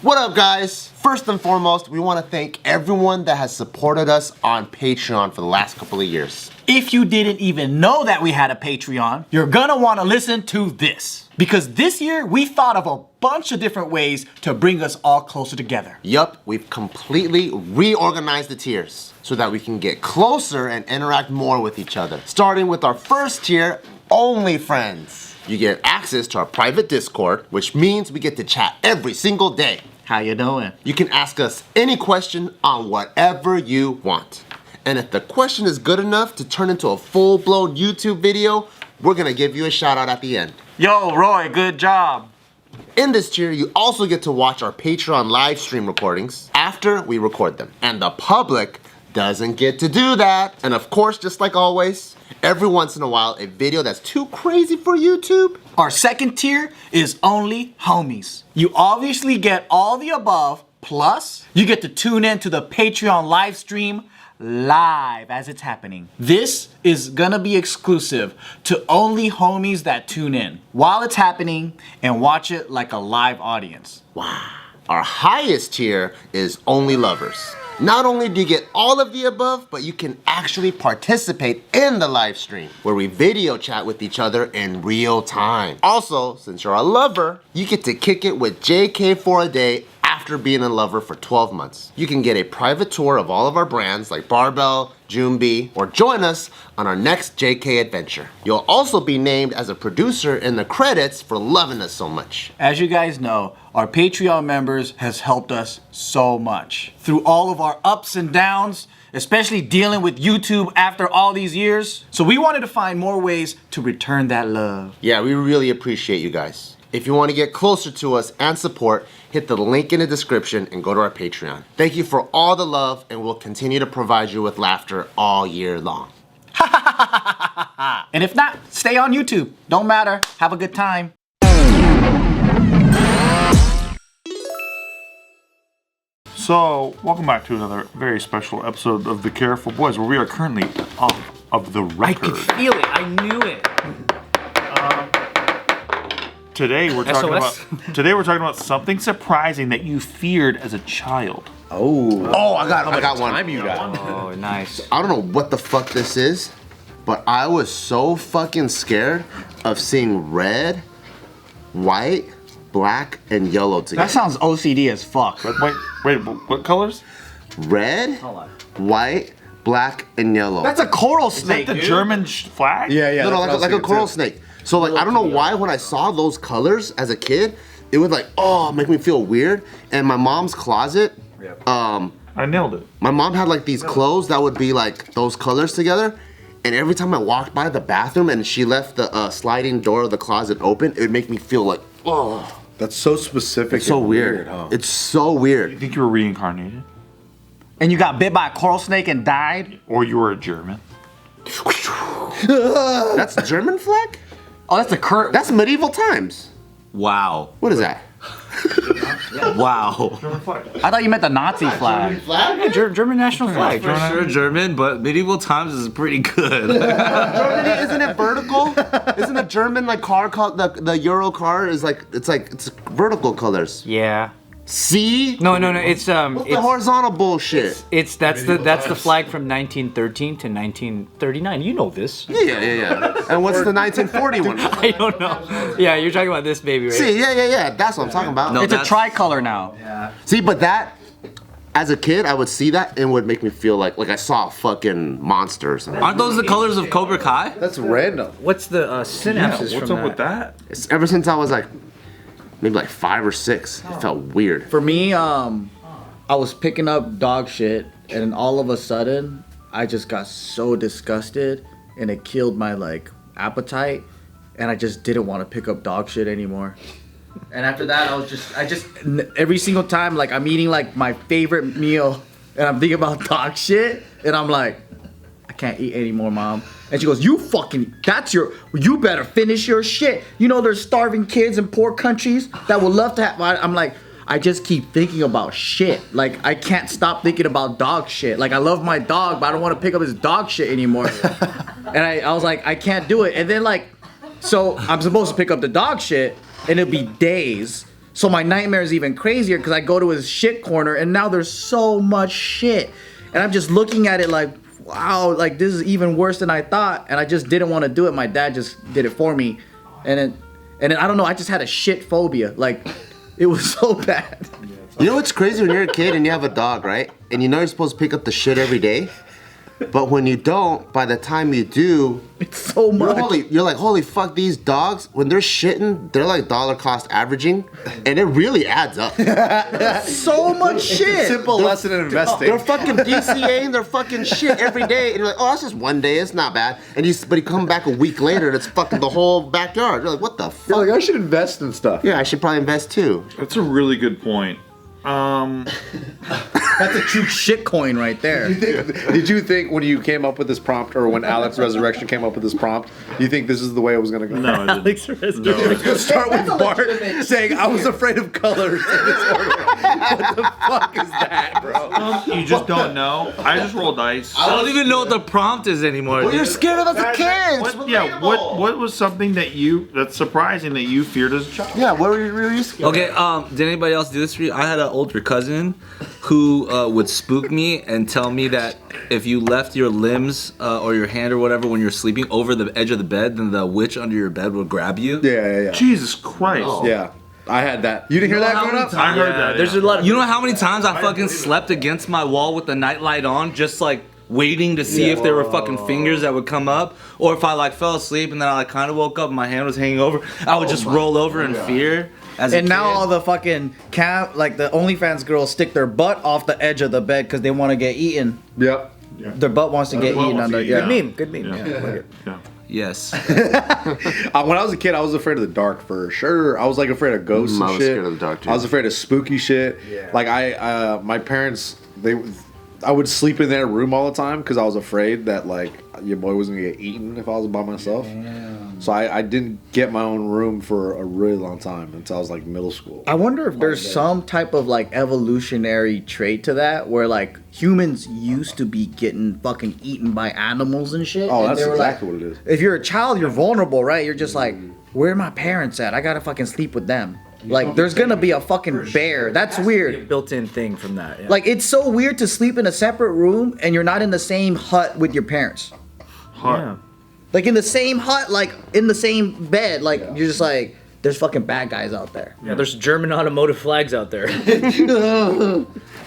What up, guys? First and foremost, we want to thank everyone that has supported us on Patreon for the last couple of years. If you didn't even know that we had a Patreon, you're gonna want to listen to this. Because this year, we thought of a bunch of different ways to bring us all closer together. Yup, we've completely reorganized the tiers so that we can get closer and interact more with each other. Starting with our first tier, Only Friends. You get access to our private Discord, which means we get to chat every single day. How you doing? You can ask us any question on whatever you want. And if the question is good enough to turn into a full-blown YouTube video, we're gonna give you a shout out at the end. Yo, Roy, good job. In this tier, you also get to watch our Patreon live stream recordings after we record them. And the public doesn't get to do that. And of course, just like always, every once in a while, a video that's too crazy for YouTube. Our second tier is Only Homies. You obviously get all the above, plus you get to tune in to the Patreon live stream live as it's happening. This is gonna be exclusive to only homies that tune in while it's happening and watch it like a live audience. Wow. Our highest tier is Only Lovers. Not only do you get all of the above, but you can actually participate in the live stream where we video chat with each other in real time. Also, since you're a lover, you get to kick it with JK for a day after being a lover for 12 months. You can get a private tour of all of our brands like Barbell, Junbi, or join us on our next JK adventure. You'll also be named as a producer in the credits for loving us so much. As you guys know, our Patreon members has helped us so much. Through all of our ups and downs, especially dealing with YouTube after all these years. So we wanted to find more ways to return that love. Yeah, we really appreciate you guys. If you want to get closer to us and support, hit the link in the description and go to our Patreon. Thank you for all the love, and we'll continue to provide you with laughter all year long. And if not, stay on YouTube. Don't matter. Have a good time. So, welcome back to another very special episode of The Careful Boys, where we are currently off of the record. I could feel it. I knew it. Today we're talking about something surprising that you feared as a child. Oh, I got one. Oh, nice. I don't know what the fuck this is, but I was so fucking scared of seeing red, white, black, and yellow together. That sounds OCD as fuck. Wait, what colors? Red, white, black, and yellow. That's a coral snake, The dude. German flag? Yeah, no, like a coral snake. So like, I don't know why when I saw those colors as a kid, it would like, make me feel weird. And my mom's closet, I nailed it. my mom had like these clothes that would be like those colors together. And every time I walked by the bathroom and she left the sliding door of the closet open, it would make me feel like, oh. That's so specific. It's so weird. Huh? It's so weird. You think you were reincarnated? And you got bit by a coral snake and died? Or you were a German? That's a German flag? Oh, that's a current. That's medieval times. Wow. What is that? Wow. German flag. I thought you meant the Nazi flag. Flag? German national flag. For German. sure German, but medieval times is pretty good. Germany, isn't it vertical? Isn't a German like car called the Euro car is like it's vertical colors. Yeah. See? No, it's What's the horizontal bullshit? that's the flag from 1913 to 1939. You know this. Yeah. And what's the 1940 one? I don't know. Yeah, you're talking about this baby, right? See, yeah. That's what I'm talking about. No, It's a that's- tricolor now. Yeah. See, but that, as a kid, I would see that and it would make me feel like I saw a fucking monster or something. Aren't those the colors of Cobra Kai? That's random. What's the synapses What's from up with that? It's ever since I was like, maybe like 5 or 6, it felt weird. For me, I was picking up dog shit, and all of a sudden, I just got so disgusted, and it killed my like appetite, and I just didn't want to pick up dog shit anymore. And after that, I just every single time, like I'm eating like my favorite meal, and I'm thinking about dog shit, and I'm like, I can't eat anymore, Mom. And she goes, you better finish your shit. You know there's starving kids in poor countries that would love to have, I'm like, I just keep thinking about shit. Like, I can't stop thinking about dog shit. Like, I love my dog, but I don't want to pick up his dog shit anymore. And I was like, I can't do it. And then like, so I'm supposed to pick up the dog shit, and it'll be days. So my nightmare is even crazier because I go to his shit corner and now there's so much shit. And I'm just looking at it like, wow, like this is even worse than I thought. And I just didn't want to do it. My dad just did it for me. And then I don't know, I just had a shit phobia. Like, it was so bad. You know what's crazy when you're a kid and you have a dog, right? And you know you're supposed to pick up the shit every day? But when you don't, by the time you do, It's so much. you're like, holy fuck, these dogs, when they're shitting, they're like dollar cost averaging, and it really adds up. So much shit. Simple lesson in investing. They're fucking DCAing their fucking shit every day, and you're like, oh, that's just one day, it's not bad. But you come back a week later, and it's fucking the whole backyard. You're like, what the fuck? You're like, I should invest in stuff. Yeah, I should probably invest too. That's a really good point. That's a true shit coin right there. Did you think when you came up with this prompt, or when Alex Resurrection came up with this prompt, you think this is the way it was going to go? No, I didn't. Alex Resurrection. Start with Bart saying, I was afraid of colors in this order. What the fuck is that, bro? You just don't know. I just roll dice. I don't even know what the prompt is anymore. Well, you're dude. scared of as a kid. It's What was something that's surprising that you feared as a child? Yeah, what were you scared Okay, did anybody else do this for you? I had an older cousin who would spook me and tell me that if you left your limbs or your hand or whatever when you're sleeping over the edge of the bed, then the witch under your bed would grab you. Yeah. Jesus Christ. Yeah. I had that. You didn't hear that growing up? I heard that. There's a lot of You know how many times I fucking slept against my wall with the nightlight on, just like waiting to see if there were fucking fingers that would come up, or if I like fell asleep and then I like kind of woke up and my hand was hanging over, I would just roll over in fear. And now all the fucking like the OnlyFans girls stick their butt off the edge of the bed because they want to get eaten. Yep. Their butt wants to get eaten under. Yeah. good meme. Yeah. Yeah. Yes. When I was a kid, I was afraid of the dark for sure. I was like afraid of ghosts I and was shit. scared of the dark, too. I was afraid of spooky shit. Yeah. Like my parents, I would sleep in their room all the time because I was afraid that like your boy was gonna get eaten if I was by myself. Damn. So I didn't get my own room for a really long time until I was like middle school. I wonder if there's some type of like evolutionary trait to that where like humans used to be getting fucking eaten by animals and shit. Oh, and that's they were exactly like, what it is. If you're a child, you're vulnerable, right? You're just like, where are my parents at? I gotta fucking sleep with them. Like, there's gonna be a fucking bear. That's weird. Built-in thing from that. Yeah. Like, it's so weird to sleep in a separate room and you're not in the same hut with your parents. Yeah. Like, in the same hut, like, in the same bed. Like, you're just like, there's fucking bad guys out there. Yeah, there's German automotive flags out there.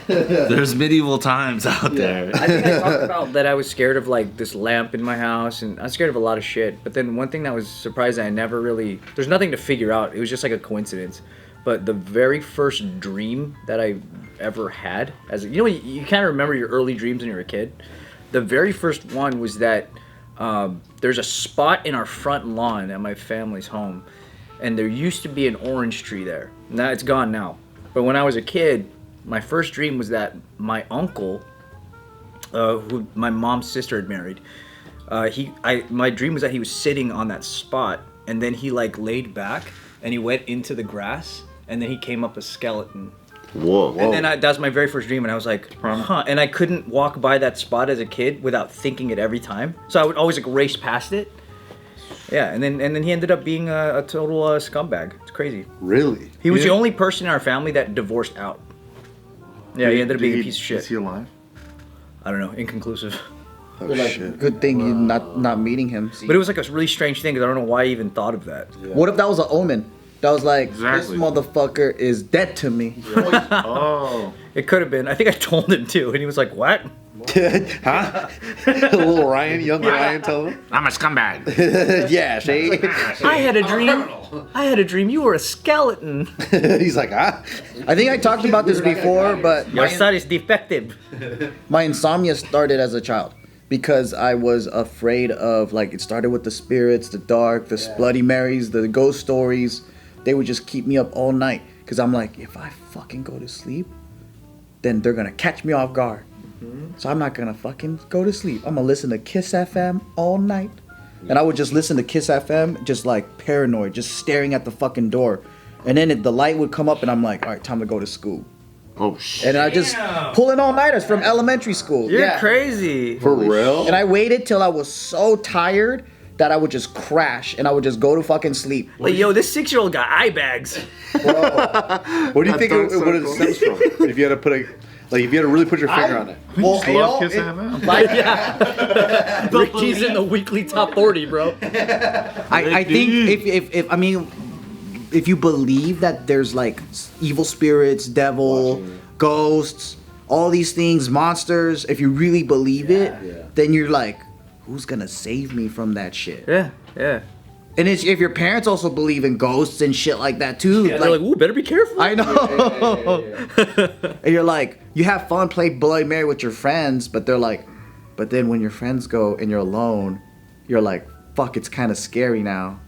There's medieval times out there. I think I talked about that I was scared of like this lamp in my house, and I was scared of a lot of shit. But then one thing that was surprising, I never really, there's nothing to figure out. It was just like a coincidence. But the very first dream that I ever had, you kind of remember your early dreams when you were a kid. The very first one was that there's a spot in our front lawn at my family's home, and there used to be an orange tree there. Now it's gone now. But when I was a kid, my first dream was that my uncle, who my mom's sister had married, my dream was that he was sitting on that spot, and then he like laid back and he went into the grass, and then he came up a skeleton. Whoa. And then that was my very first dream, and I was like, huh. And I couldn't walk by that spot as a kid without thinking it every time. So I would always like race past it. Yeah, and then he ended up being a total scumbag. It's crazy. Really? He was the only person in our family that divorced out. Yeah, he ended up being a piece of shit. Is he alive? I don't know, inconclusive. Oh, Like, shit. good thing you not meeting him. But it was like a really strange thing because I don't know why I even thought of that. What if that was an omen? That was like, Exactly. this motherfucker is dead to me. Oh. It could have been. I think I told him too, and he was like, "What?" Huh? Little Ryan, young Ryan, tell him. I'm a scumbag. Yeah, Shay. I had a dream. I had a dream you were a skeleton. He's like, huh? I think I talked about this before, but Your son is defective. my insomnia started as a child because I was afraid of, like, it started with the spirits, the dark, the Bloody Marys, the ghost stories. They would just keep me up all night because I'm like, if I fucking go to sleep, then they're gonna catch me off guard. So I'm not gonna fucking go to sleep. I'm gonna listen to Kiss FM all night. And I would just listen to Kiss FM, just like paranoid, just staring at the fucking door. And then the light would come up and I'm like, all right, time to go to school. Oh, shit. And I just pulling all-nighters from elementary school. You're Yeah. crazy. For real? And I waited till I was so tired that I would just crash and I would just go to fucking sleep. Like, yo, this 6-year-old got eye bags. What do you think it stems from? If you had to put if you had to really put your finger on it. Well, love Kiss FM. Like, Ricky's in the weekly top 40, bro. I think if I mean, if you believe that there's like evil spirits, devil, ghosts, all these things, monsters, if you really believe it, then you're like, who's gonna save me from that shit? Yeah, yeah. And if your parents also believe in ghosts and shit like that too, Yeah, they're like, ooh, better be careful. I know. And you're like, you have fun, play Bloody Mary with your friends, but they're like, but then when your friends go and you're alone, you're like, fuck, it's kind of scary now.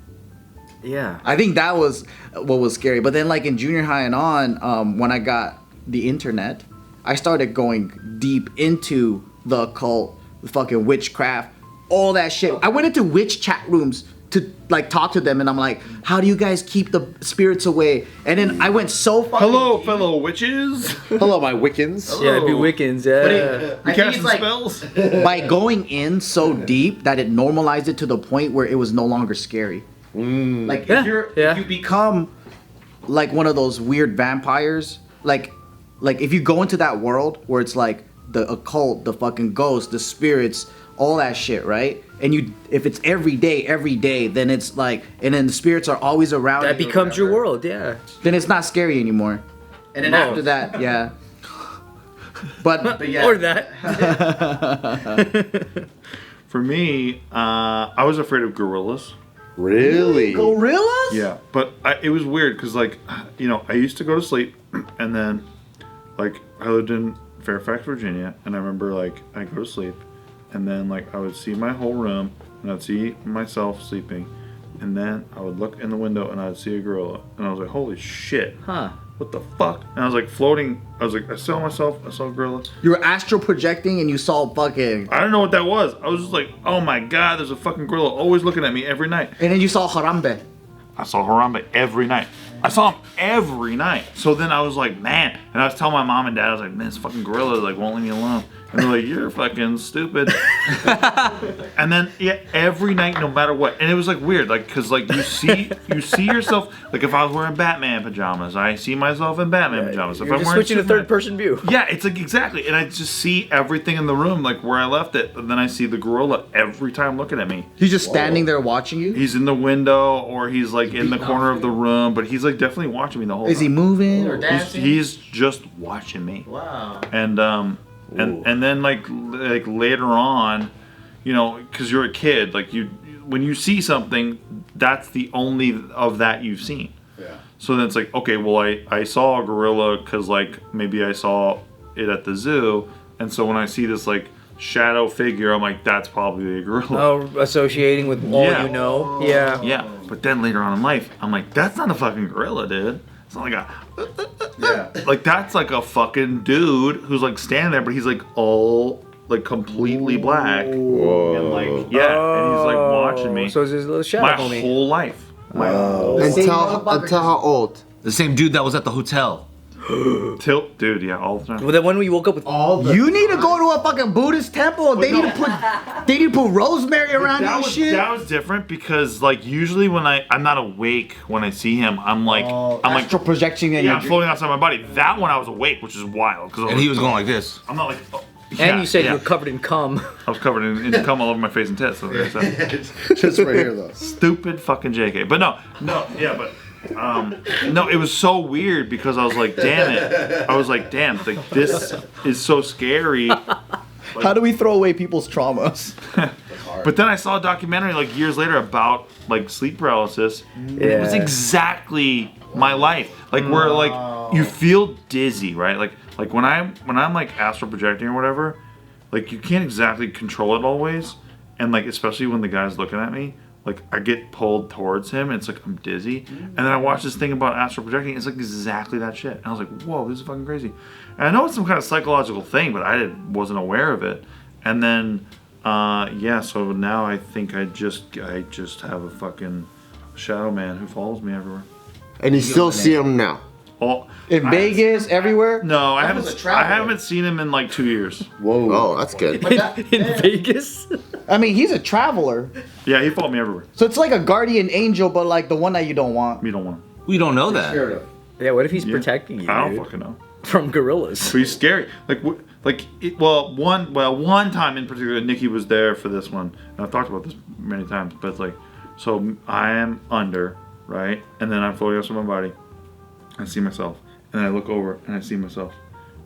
Yeah. I think that was what was scary. But then like in junior high and on, when I got the internet, I started going deep into the occult, the fucking witchcraft, all that shit. I went into witch chat rooms to like talk to them, and I'm like, how do you guys keep the spirits away? And then I went so fucking Hello, deep. fellow witches. Hello, my Wiccans. Yeah, it'd be Wiccans, yeah. I think Casting it's like spells. by going in so deep that it normalized it to the point where it was no longer scary. Like Yeah, if you become like one of those weird vampires, like if you go into that world where it's like the occult, the fucking ghosts, the spirits, all that shit, right? And if it's every day, then it's like, and then the spirits are always around. That you or becomes your whatever, world, yeah. Then it's not scary anymore. And then No. after that, yeah. But yeah. Or that. For me, I was afraid of gorillas. Really? Gorillas? Yeah, but it was weird because, like, you know, I used to go to sleep, and then, like, I lived in Fairfax, Virginia, and I remember, like, I'd go to sleep, and then, like, I would see my whole room, and I'd see myself sleeping, and then I would look in the window, and I'd see a gorilla, and I was like, holy shit. Huh. What the fuck? And I was like floating. I was like, I saw myself. I saw a gorilla. You were astral projecting and you saw fucking. I didn't know what that was. I was just like, oh my god, there's a fucking gorilla always looking at me every night. And then you saw Harambe. I saw Harambe every night. I saw him every night. So then I was like, man. And I was telling my mom and dad, I was like, man, this fucking gorilla like won't leave me alone. And they're like, you're fucking stupid. And then yeah, every night, no matter what. And it was like weird, like because like you see yourself. Like if I was wearing Batman pajamas, I see myself in Batman pajamas. If You're I'm just wearing switching to Superman- third-person view. Yeah, it's like exactly, and I just see everything in the room like where I left it, and then I see the gorilla every time looking at me. He's just standing there watching you. He's in the window, or he's like in the corner of the room, but he's like definitely watching me the whole Is he time. moving or dancing? He's just watching me. Wow. And and then like later on, you know, because you're a kid, like when you see something, that's the only of that you've seen. Yeah. So then it's like, okay, well, I saw a gorilla because, like, maybe I saw it at the zoo. And so when I see this, like, shadow figure, I'm like, that's probably a gorilla. Oh, associating with all Yeah. you know. Yeah. Yeah. But then later on in life, I'm like, that's not a fucking gorilla, dude. It's not like a... Yeah. Like, that's like a fucking dude who's, like, standing there, but he's, like, all, like, completely black. Whoa. And, like, yeah, and he's, like, watching me. So it's his little shadow my homie. whole life. Until how old? The same dude that was at the hotel. Dude, yeah, all the time. Well, the one where you woke up with You need to go to a fucking Buddhist temple. They need to put rosemary around your shit. That was different because like usually when I'm not awake when I see him, I'm like Astral projection in yeah, your I'm floating outside my body. That one I was awake, which is wild because And he was going like this. I'm not like oh, and yeah, you said yeah. you were covered in cum. I was covered in cum all over my face and tits. So that's Just right here though. stupid fucking JK. But no, yeah, but no, it was so weird because I was like, damn it. I was like, damn, like this is so scary. How do we throw away people's traumas? But then I saw a documentary like years later about like sleep paralysis. And it was Yeah. exactly my life. Like where like you feel dizzy, right? Like when I'm like astral projecting or whatever, like you can't exactly control it always. And like especially when the guy's looking at me, like I get pulled towards him and it's like I'm dizzy. And then I watch this thing about astral projecting, it's like exactly that shit. And I was like, whoa, this is fucking crazy. And I know it's some kind of psychological thing, but wasn't aware of it. And then yeah, so now I think I just have a fucking shadow man who follows me everywhere. And you still see him now. Oh, In Vegas, everywhere? no, was a travel. I haven't seen him in like 2 years. Whoa. Oh, that's good. in Vegas? I mean, he's a traveler. Yeah, he followed me everywhere. So it's like a guardian angel, but like the one that you don't want. We don't want him. We don't know that. Yeah, what if he's Yeah. protecting you, I don't dude? fucking know. From gorillas. But he's scary. One time in particular, Nikki was there for this one. And I've talked about this many times, but it's like, so I am under, right? And then I'm floating up on my body. I see myself. And then I look over and I see myself.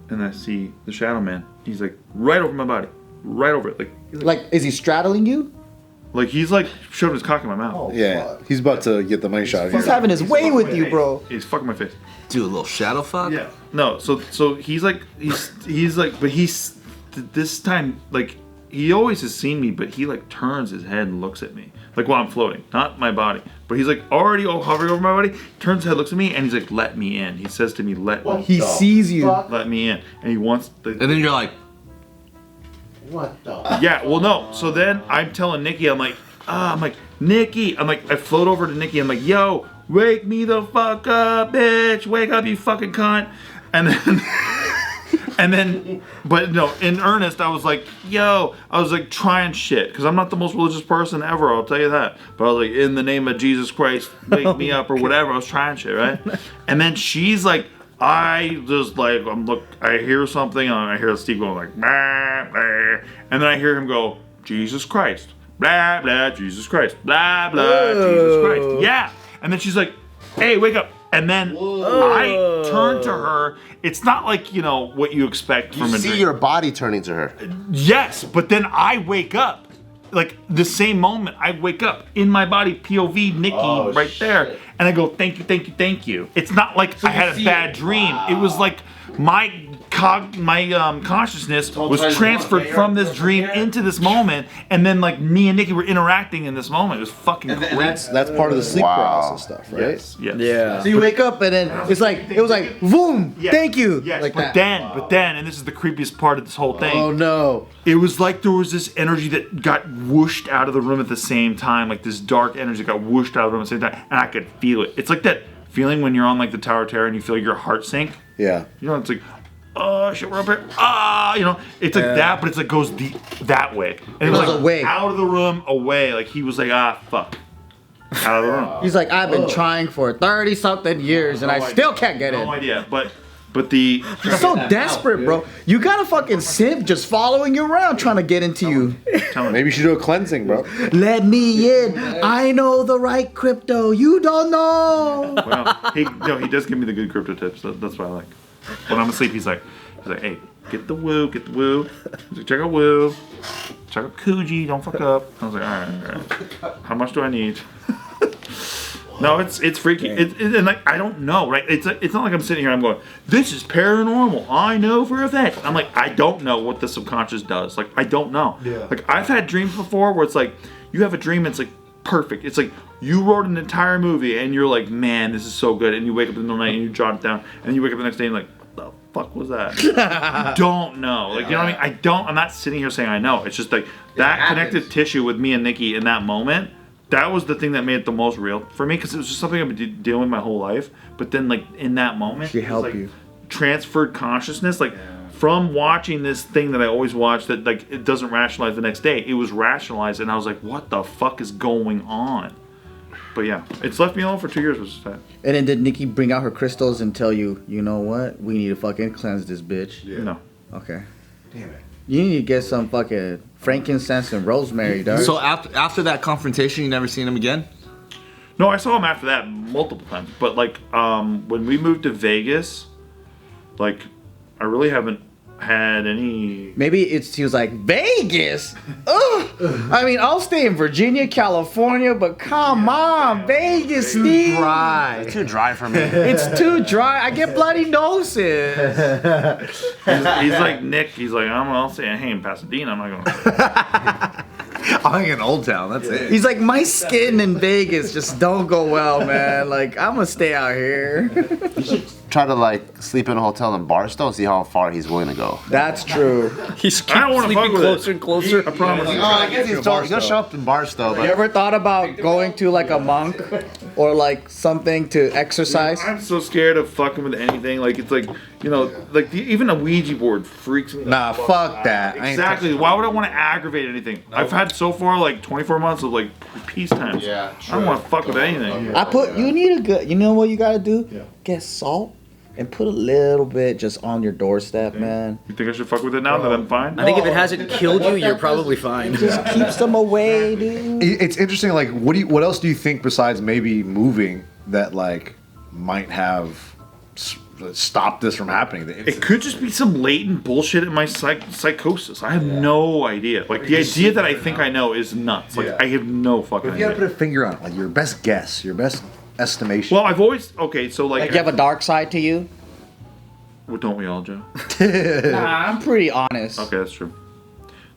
And I see the shadow man. He's like right over my body. Right over it. Like, is he straddling you? Like he's like shoving his cock in my mouth. Yeah, he's about to get the money shot. He's having his way with you, bro. He's fucking my face. Do a little shadow fuck. Yeah. No. So he's like, but he's this time like he always has seen me, but he like turns his head and looks at me like while I'm floating, not my body, but he's like already hovering over my body. Turns his head, looks at me, and he's like, "Let me in." He says to me, He sees you. Let me in," and he wants the. And then you're like, What the? Yeah, well, no. So then I'm telling Nikki, I'm like, Nikki. I float over to Nikki. I'm like, yo, wake me the fuck up, bitch. Wake up, you fucking cunt. And then, but no, in earnest, I was like, yo, I was like trying shit. Because I'm not the most religious person ever, I'll tell you that. But I was like, in the name of Jesus Christ, wake me up or whatever. I was trying shit, right? And then she's like, I just like, I hear something, and I hear Steve going like, blah, blah, and then I hear him go, Jesus Christ, blah, blah, Jesus Christ, blah, blah, Jesus Christ. Yeah. And then she's like, hey, wake up. And then I turn to her. It's not like, what you expect from a You see dream. your body turning to her. Yes, but then I wake up. Like the same moment I wake up in my body, POV Nikki right there, and I go, thank you, thank you, thank you. It's not like I had a bad dream. It was like my consciousness was transferred from this dream into this moment, and then like me and Nikki were interacting in this moment. It was fucking crazy. And that's part of the sleep paralysis stuff, right? Yes, yes. Yeah. So you wake up and then it was like, boom, Yes, thank you. Yes, Like but that. then, and this is the creepiest part of this whole thing. Oh no. It was like there was this energy that got whooshed out of the room at the same time, like this dark energy that got whooshed out of the room at the same time, and I could feel it. It's like that feeling when you're on like the Tower of Terror and you feel your heart sink. Yeah. It's like, oh shit, we're up here. It's like that, but it's like goes that way. And it was goes like away. out of the room, away. Like he was like, fuck. Out of the room. He's like, I've been trying for 30-something years and I still can't get No in. idea. But the He's so desperate, bro. You got a fucking simp just following you around trying to get into you. Maybe you should do a cleansing, bro. Let me in. I know the right crypto. You don't know. well, he does give me the good crypto tips. That's what I like. When I'm asleep, he's like, hey, get the woo. He's like, check out woo. Check out Coogee. Don't fuck up. I was like, all right. How much do I need? No, it's freaky. And like I don't know, right? It's not like I'm sitting here and I'm going, this is paranormal. I know for a fact. I'm like, I don't know what the subconscious does. Like I don't know. Yeah. Like I've had dreams before where it's like you have a dream and it's like perfect. It's like you wrote an entire movie and you're like, man, this is so good. And you wake up in the middle of the night and you jot it down. And then you wake up the next day and you're like, what the fuck was that? You don't know. Like, you know what I mean? I'm not sitting here saying I know. It's just like that connective tissue with me and Nikki in that moment. That was the thing that made it the most real for me because it was just something I've been dealing with my whole life. But then, like, in that moment, She helped like, you. transferred consciousness. Like, from watching this thing that I always watch that, like, it doesn't rationalize the next day, it was rationalized. And I was like, what the fuck is going on? But yeah, it's left me alone for 2 years, which is sad. And then did Nikki bring out her crystals and tell you, you know what? We need to fucking cleanse this bitch. Yeah. No. Okay. Damn it. You need to get some fucking frankincense and rosemary, dog. so after that confrontation, you never seen him again? No, I saw him after that multiple times. But, like, when we moved to Vegas, like, I really haven't had any... Maybe he was like, Vegas? Ugh. I mean, I'll stay in Virginia, California, but come on, Vegas, Steve. Dry. Too dry for me. It's too dry. I get bloody noses. He's like, Nick, he's like, I'll say, hey, in Pasadena, I'm not going to... I'm in Old Town. That's it. He's like, my skin in Vegas just don't go well, man. Like, I'm gonna stay out here. Try to like sleep in a hotel in Barstow and see how far he's willing to go. That's true. He's I don't want to fuck with closer it. and closer. I promise. I guess he'll show up in Barstow, You but ever thought about going to like a monk or like something to exercise? I'm so scared of fucking with anything. Like it's like like even a Ouija board freaks me. Nah, fuck that. I ain't Exactly. Why would I want to aggravate anything? I've had so far like 24 months of like peace times. Yeah, I don't want to fuck with anything. You need a good. You know what you gotta do? Get salt and put a little bit just on your doorstep, man. You think I should fuck with it now that I'm fine? I think if it hasn't killed you, you're probably fine. Just keeps them away, dude. It's interesting. Like, what else do you think besides maybe moving that like might have stopped this from happening? It could just be some latent bullshit in my psychosis. I have no idea. Like the idea that I think I know is nuts. Like I have no fucking If you idea. gotta put a finger on it, like your best guess, your best estimation. Well, I've always so Like you have a dark side to you? Well, don't we all, Joe? Nah, I'm pretty honest. Okay, that's true.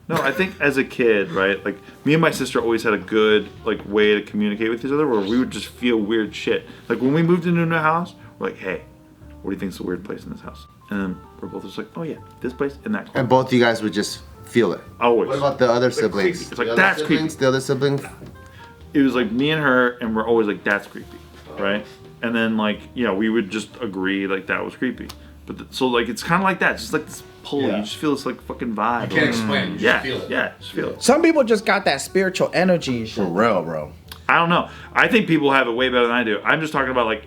No, I think as a kid, right? Like me and my sister always had a good like way to communicate with each other, where we would just feel weird shit. Like when we moved into a new house, we're like, "Hey, what do you think's the weird place in this house?" And then we're both just like, "Oh yeah, this place and that." And both you guys would just feel it. Always. What about the other siblings? creepy. It's like, the other that's siblings, creepy. The other siblings? It was like me and her, and we're always like, "That's creepy," right? And then like we would just agree like that was creepy. But so like it's kind of like that, just like this pull. You just feel this like fucking vibe. You can't explain it. You just feel it. Yeah, just feel it. Some people just got that spiritual energy and For shit. real, bro. I don't know. I think people have it way better than I do. I'm just talking about like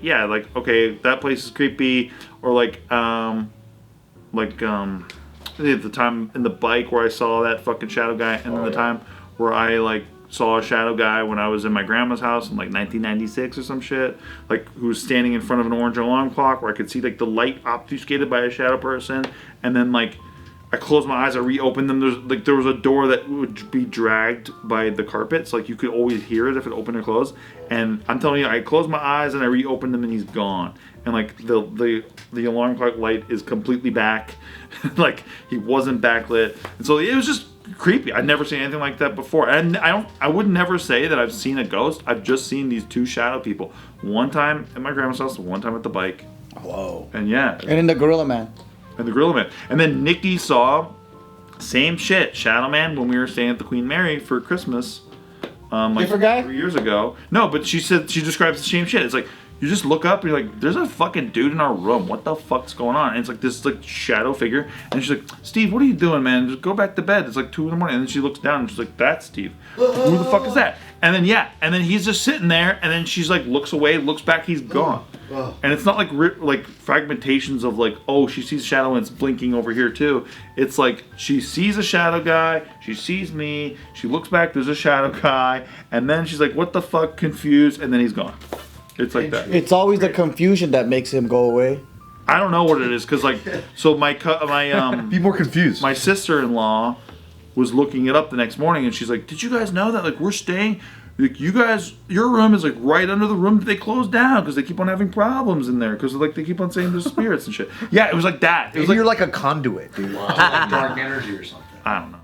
okay, that place is creepy, or the time in the bike where I saw that fucking shadow guy, and then the time where I like saw a shadow guy when I was in my grandma's house in like 1996 or some shit, like who was standing in front of an orange alarm clock where I could see like the light obfuscated by a shadow person, and then like I closed my eyes, I reopened them. There was a door that would be dragged by the carpet, so like you could always hear it if it opened or closed. And I'm telling you, I closed my eyes and I reopened them, and he's gone. And like the alarm clock light is completely back, like he wasn't backlit, and so it was just creepy. I'd never seen anything like that before. And I would never say that I've seen a ghost. I've just seen these two shadow people. One time at my grandma's house, one time at the bike. Whoa. And yeah. And in the Gorilla Man. And the Gorilla Man. And then Nikki saw same shit, Shadow Man, when we were staying at the Queen Mary for Christmas. Like Different guy? 3 years ago. No, but she said she describes the same shit. It's like you just look up and you're like, there's a fucking dude in our room. What the fuck's going on? And it's like this like shadow figure. And she's like, Steve, what are you doing, man? Just go back to bed. It's like 2 a.m. And then she looks down and she's like, that's Steve. Who the fuck is that? And then and then he's just sitting there. And then she's like, looks away, looks back, he's gone. And it's not like like fragmentations of like, oh, she sees a shadow and it's blinking over here too. It's like she sees a shadow guy, she sees me, she looks back, there's a shadow guy, and then she's like, what the fuck, confused, and then he's gone. It's like that. It's always the confusion that makes him go away. I don't know what it is, cause like, so my Be more confused. my sister-in-law was looking it up the next morning, and she's like, did you guys know that like we're staying? Like you guys, your room is like right under the room that they closed down because they keep on having problems in there because like they keep on saying there's spirits and shit. Yeah, it was like that. It was You're like a conduit, dude. Like dark energy or something. I don't know.